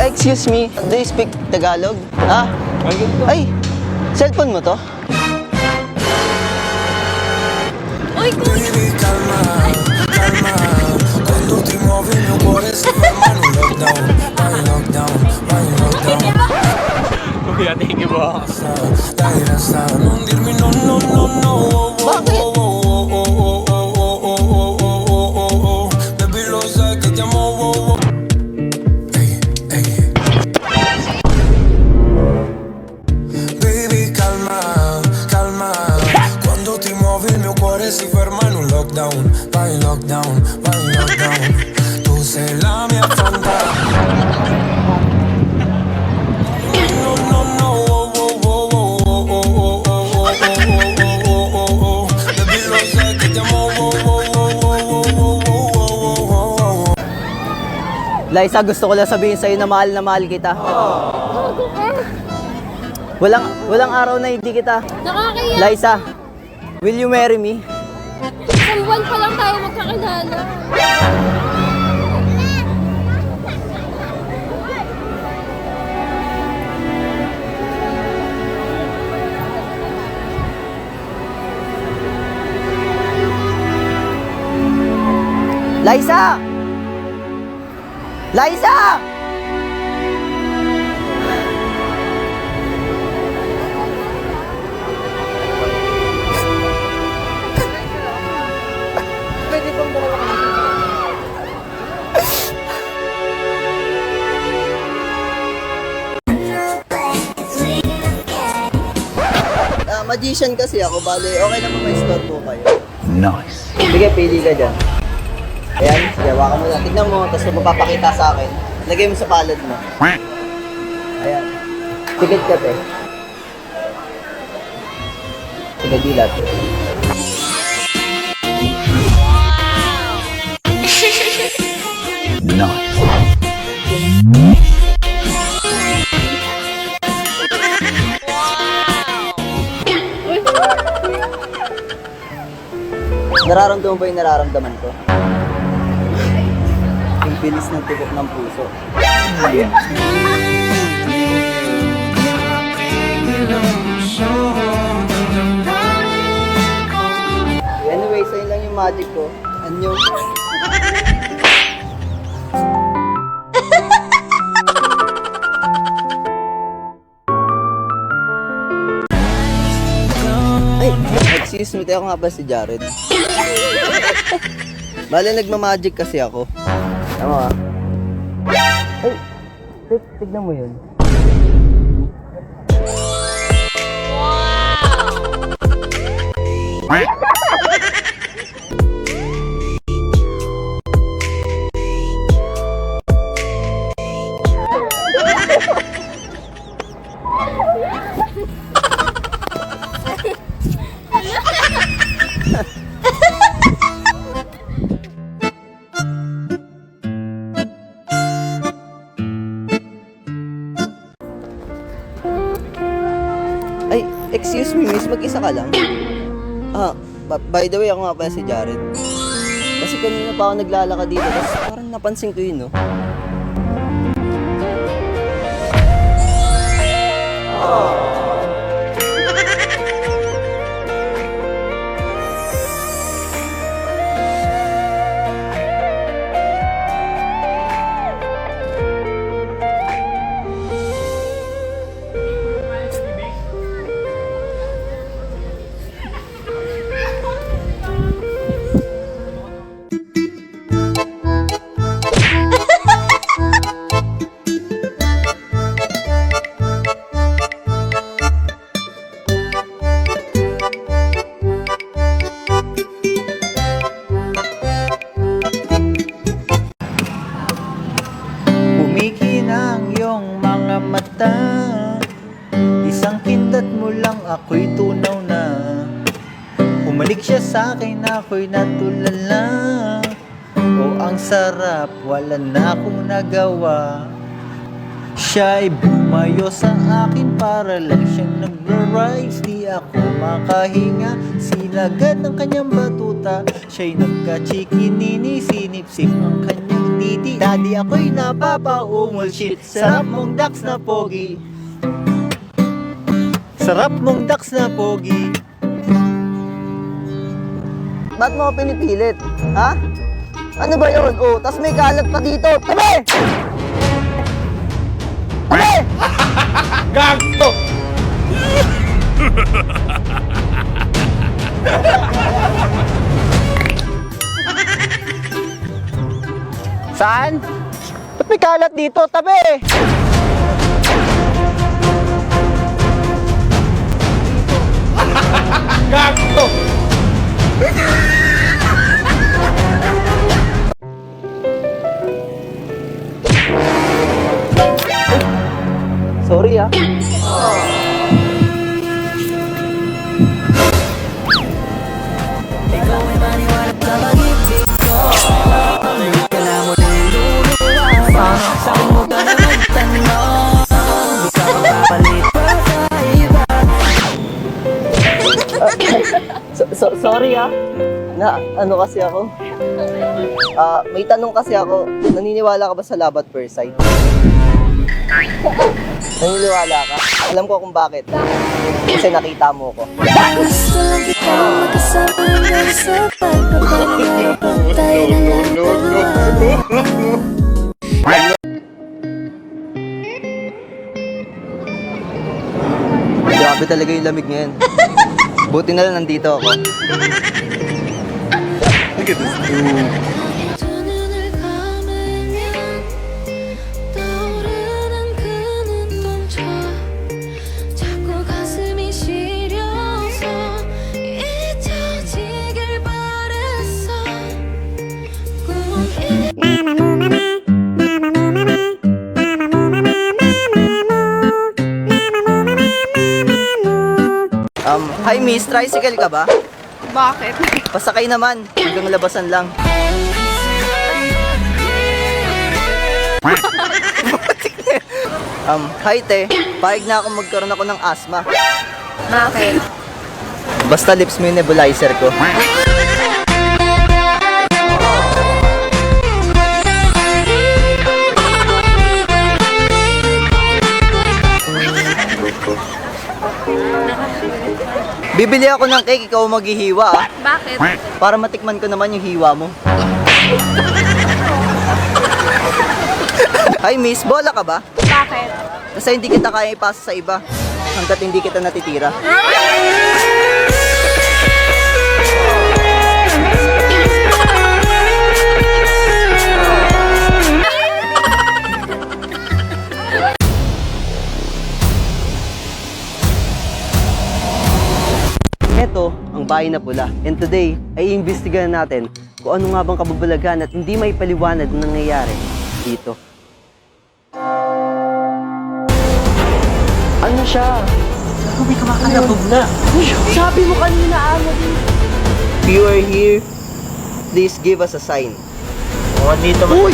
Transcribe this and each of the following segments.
Excuse me, do you speak Tagalog? Ha? Ay, cellphone mo to? Uy, Baby, calma, calma. Quando ti muovi il mio cuore si ferma in un lockdown. Vai in lockdown, vai in lockdown. Kuya, thank you po. Dai, resta, non dirmi no, no, no, no. Bakit? Baby, lo sai che ti amo. Ehi, ehi. Baby, calma, calma. Quando ti muovi il mio cuore si ferma in un lockdown. Vai in lockdown, vai in lockdown. Tu sei la mia fantasia. No, no, no. Baby, lo sai che ti amo. Liza, gusto ko lang sabihin sa'yo na mahal kita. gago ka. Walang araw na hindi kita. Nakakaya. Liza, will you marry me? Isang buwan pa lang tayo magkakilala. Liza! Liza! Pwede bang dalawa kami? Magician kasi ako, bale, okay naman may store po kayo. Nice. Sige, pili ka dyan. Ayan, sige, hawakan mo na. Tignan mo, tapos mapapakita sa akin. Lagay mo sa palad mo. Ayan. Tikit ka, te. Sige, dilat. Nice. Nararamdaman ba yung nararamdaman ko? Yung bilis ng tibok ng puso. Anyway, sa'yo lang yung magic ko. Anyo. Ay, excuse me, tayo nga ba si Jared? Bale, nagmamagic kasi ako. Tama. Ay, tignan mo yun. Ay, excuse me, miss, mag-isa ka lang? By the way, ako nga pala si Jared. Kasi kanina pa ako naglalakad dito, tapos parang napansin ko yun, no? Kumikinang iyong mga mata, isang kindat mo lang ako'y tunaw na. Umalik siya sa'kin, ako'y natulala. Oh, ang sarap, wala na akong nagawa. Siya'y bumayo sa akin para lang siyang nagra-rise. Di ako makahinga, sinagad ang kanyang batuta. Siya'y nagka-chikinini, sinipsip ang kanyang titi. Daddy, ako'y napapaumol shit. Sarap mong dax na pogi. Sarap mong dax na pogi. Ba't mo ako pinipilit? Ha? Ano ba yun? Oh, tas may kalat pa dito. Tabi! Tabi! Gago! Saan? Ba't may kalat dito? Tabi! Gago! Sorry ah. Sorry ah. Na ano kasi ako? May tanong kasi ako. Naniniwala ka ba sa love at first sight? Naniniwala ka? Alam ko kung bakit. Kasi nakita mo ko. Gusto lang kita makasama hanggang sa pagpapalit. Tayo na lang dalawa. Grabe talaga yung lamig ngayon. Buti na lang nandito ako. 두 눈을 감으면 떠오르는 그 눈동자 자꾸 가슴이 시려서 잊혀지길 바랬어 꿈이 Hi miss, tricycle ka ba? Bakit? Pasakay naman, hanggang labasan lang. Hi te, pahig na ako magkaroon ako ng asthma. Bakit? Basta lips mo yung nebulizer ko. Bibili ako ng cake, ikaw maghihiwa ah. Bakit? Para matikman ko naman yung hiwa mo. Hi miss, bola ka ba? Bakit? Kasi hindi kita kaya ipasa sa iba hanggat hindi kita natitira. Ito ang Bahay na Pula. And today ay iimbestigahan natin kung ano nga bang kababalaghan at hindi may paliwanag na nangyayari dito. Ano siya? May kumakalabog na. Sabi mo kanina, If you are here, please give us a sign. O, dito ba? Uy!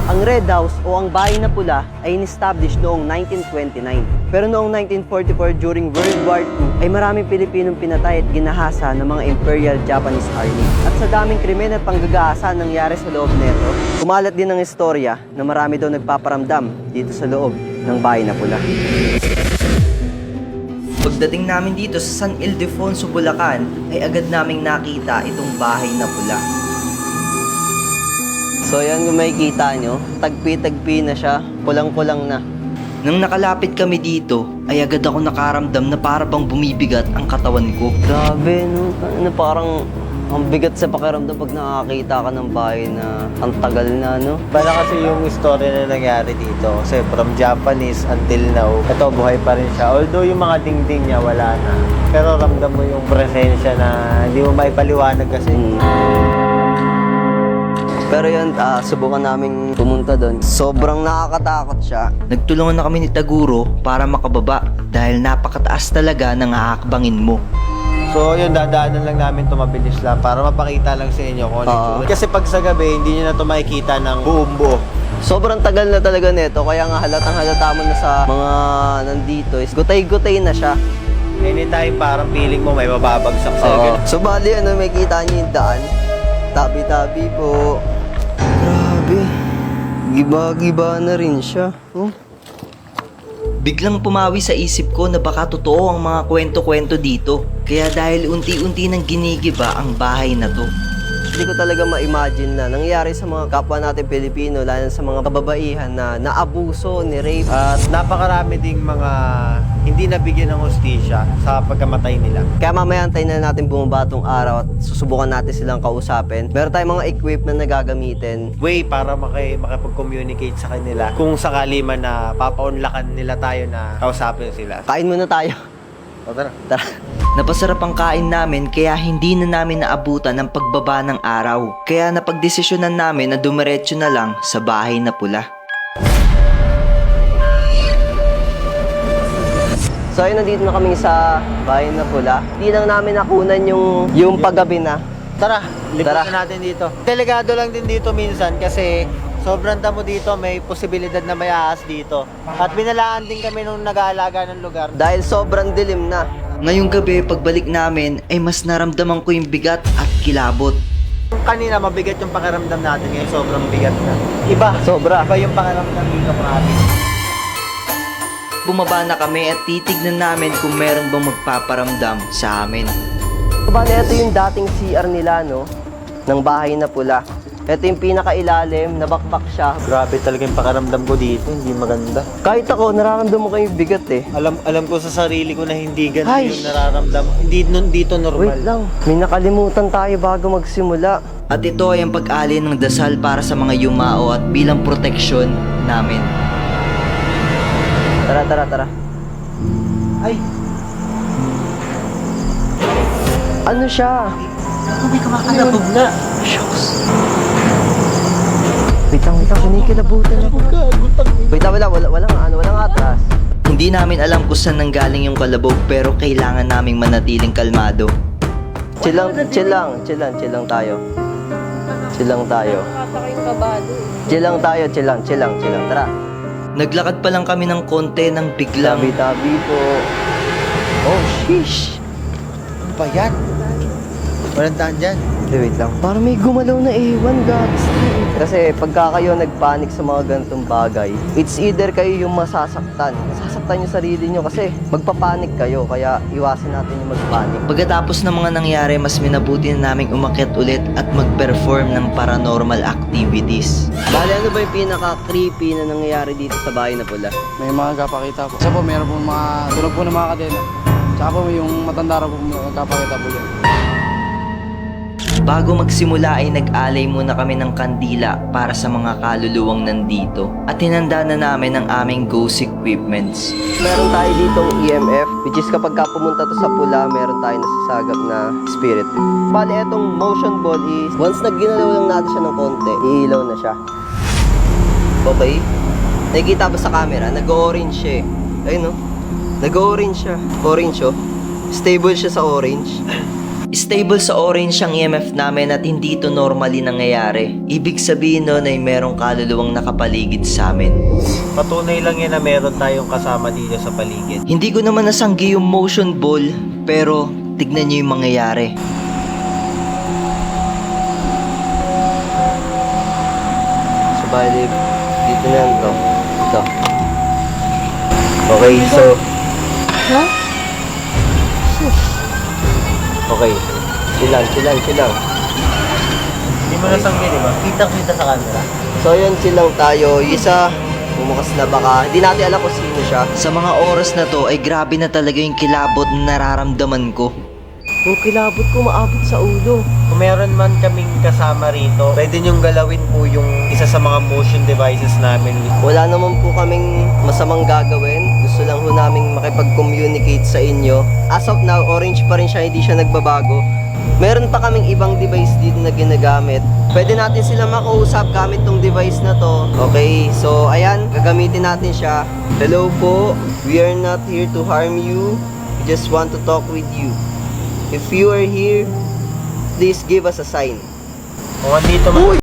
Ang Red House o ang Bahay na Pula ay in-establish noong 1929. Pero noong 1944 during World War II ay maraming Pilipinong pinatay at ginahasa ng mga Imperial Japanese Army. At sa daming krimen at panggagaasa nangyari sa loob nito, kumalat din ang istorya na marami daw nagpaparamdam dito sa loob ng Bahay na Pula. Pagdating namin dito sa San Ildefonso, Bulacan, ay agad naming nakita itong Bahay na Pula. So yan kung makikita nyo, tagpi-tagpi na siya, pulang-pulang na. Nang nakalapit kami dito, ay agad ako nakaramdam na para bang bumibigat ang katawan ko. Grabe no, parang ang bigat sa pakiramdam pag nakakita ka ng bahay na ang tagal na no. Para kasi yung story na nangyari dito. Kasi from Japanese until now, ito buhay pa rin siya. Although yung mga dingding niya wala na. Pero ramdam mo yung presensya na hindi mo maipaliwanag kasi. Pero yun, subukan namin pumunta doon. Sobrang nakakatakot siya. Nagtulungan na kami ni Taguro para makababa dahil napakataas talaga ng haakbangin mo. So yun, dadaanan lang namin ito mabilis lang para mapakita lang sa inyo kung ano itsura. Kasi pag sa gabi, hindi nyo na ito makikita ng buong buo. Sobrang tagal na talaga nito, kaya nga halatang halata mo na sa mga nandito is gutay-gutay na siya. Anytime parang feeling mo may mababagsak sa'yo. So bali, may kita niyo yung daan. Tabi-tabi po. Grabe. Giba-giba na rin siya. Oh. Biglang pumawi sa isip ko na baka totoo ang mga kwento-kwento dito. Kaya dahil unti-unti nang ginigiba ang bahay na to. Hindi ko talaga ma-imagine na nangyari sa mga kapwa natin Pilipino, lalo sa mga kababaihan na naabuso, ni-rape. At napakarami ding mga hindi nabigyan ng hustisya sa pagkamatay nila. Kaya mamaya antayin na natin bumaba tong araw at susubukan natin silang kausapin. Meron tayong mga equipment na gagamitin. Way para makipag-communicate sa kanila kung sakali man na papaunlakan nila tayo na kausapin sila. Kain muna tayo. O tara. Tara. Napasarap ang kain namin kaya hindi na namin naabutan ang pagbaba ng araw. Kaya napagdesisyonan namin na dumiretso na lang sa bahay na pula. So ayun, nandito na kami sa bahay na pula. Hindi lang namin nakunan yung paggabi na. Tara, Tara. lipunan natin dito. Delikado lang din dito minsan kasi sobrang damo dito, may posibilidad na may ahas dito. At binalaan din kami nung nag-aalaga ng lugar. Dahil sobrang dilim na. Ngayong gabi pagbalik namin ay mas naramdaman ko yung bigat at kilabot. Kanina mabigat yung pakiramdam natin, ngayon sobrang bigat na. Iba, Sobra. iba yung pakiramdam dito natin. Bumaba na kami at titignan namin kung meron bang magpaparamdam sa amin. Bale, ito yung dating CR nila, no? Ng bahay na pula. Ito yung pinakailalim, nabakbak siya. Grabe talaga yung pakiramdam ko dito, hindi maganda. Kahit ako, nararamdaman ko yung bigat eh. Alam ko sa sarili ko na hindi ganito Ay! yung nararamdam. Hindi dito normal. Wait lang, may nakalimutan tayo bago magsimula. At ito ay ang pag-alin ng dasal para sa mga yumao at bilang proteksyon namin. Tara. Ay! Ano siya? May kumakalabog na. Shucks. Wait lang, kinikilabutan ako. Wait lang, walang atras. Hindi namin alam kung saan nanggaling yung kalabog pero kailangan naming manatiling kalmado. Chill lang tayo. Chill lang. Tara. Naglakad pa lang kami ng konti nang biglang Tabi-tabi po. Oh, sheesh. Ano ba yan? Walang daan dyan. Wait lang. Parang may gumalaw na ewan, guys. Kasi pagka kayo nagpanik sa mga ganitong bagay, it's either kayo yung masasaktan. Masasaktan yung sarili nyo kasi magpapanik kayo. Kaya iwasin natin yung magpanik. pagkatapos ng mga nangyari mas minabuti na naming umakyat ulit at mag-perform ng paranormal activities. Bale, ano ba yung pinaka-creepy na nangyayari dito sa bahay na pula? May mga nagkapakita po. Isa po, meron po mga tulog po ng mga kadena. Tsaka po yung matanda raw po nagkapakita po yan. Bago magsimula ay nag-alay muna kami ng kandila para sa mga kaluluwang nandito at hinanda na namin ang aming ghost equipments. Meron tayo ditong EMF, which is kapag ka pumunta to sa pula, meron tayo nasasagap na spirit. Bale, etong motion ball is, once nagginalaw lang natin siya ng konti, iilaw na siya. Okay? Nakikita ba sa camera? Nag-orange siya eh. Ayun no? Nag-orange siya. Orange oh. Stable siya sa orange. Stable sa orange ang EMF namin at hindi ito normally nangyayari. Ibig sabihin nun ay merong kaluluwang nakapaligid sa amin. Patunay lang yan na meron tayong kasama dito sa paligid. Hindi ko naman nasanggi yung motion ball pero tignan nyo yung mangyayari. So, bale, dito na yan to. Ito. Okay, so... Okay. Chill lang. Hindi mo nasanggi, di ba? Kitang-kita sa camera. So yun, chill lang tayo. Yung isa, bumukas na baka. Hindi natin alam kung sino siya. Sa mga oras na to ay grabe na talaga yung kilabot na nararamdaman ko. Yung kilabot ko maabot sa ulo. Kung meron man kaming kasama rito, pwede niyong galawin po yung isa sa mga motion devices namin. Wala naman po kaming masamang gagawin. Gusto lang po namin makipag-communicate sa inyo. As of now, orange pa rin siya, hindi siya nagbabago. Meron pa kaming ibang device dito na ginagamit. Pwede natin sila makausap gamit tong device na to. Okay, so ayan, gagamitin natin siya. Hello po, we are not here to harm you. We just want to talk with you. If you are here, please give us a sign. Kung andito man